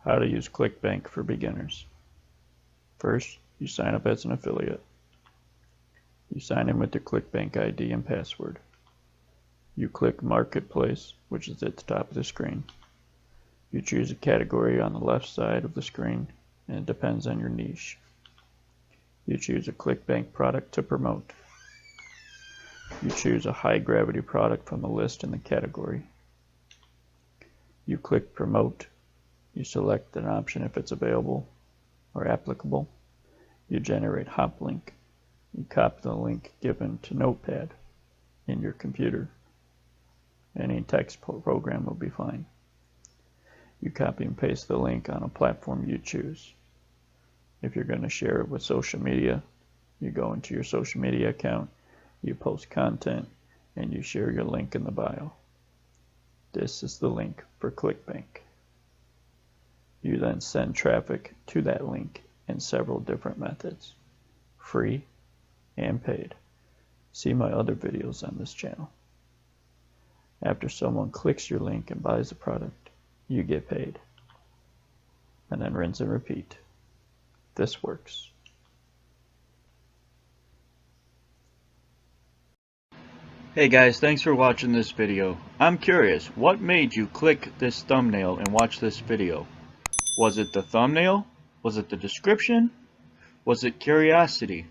How to use Clickbank for beginners. First, you sign up as an affiliate. You sign in with your Clickbank ID and password. You click Marketplace, which is at the top of the screen. You choose a category on the left side of the screen, and it depends on your niche. You choose a Clickbank product to promote. You choose a high-gravity product from the list in the category. You click Promote. You select an option if it's available or applicable. You generate hop link. You copy the link given to Notepad in your computer. Any text program will be fine. You copy and paste the link on a platform you choose. If you're going to share it with social media, you go into your social media account, you post content, and you share your link in the bio. This is the link for Clickbank. You then send traffic to that link in several different methods, free and paid. See my other videos on this channel. After someone clicks your link and buys the product, you get paid. And then rinse and repeat. This works. Hey guys, thanks for watching this video. I'm curious, what made you click this thumbnail and watch this video? Was it the thumbnail? Was it the description? Was it curiosity?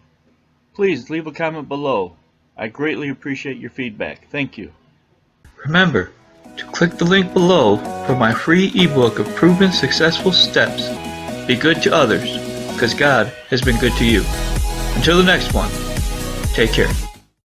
Please leave a comment below. I greatly appreciate your feedback. Thank you. Remember to click the link below for my free ebook of proven successful steps. Be good to others, because God has been good to you. Until the next one, take care.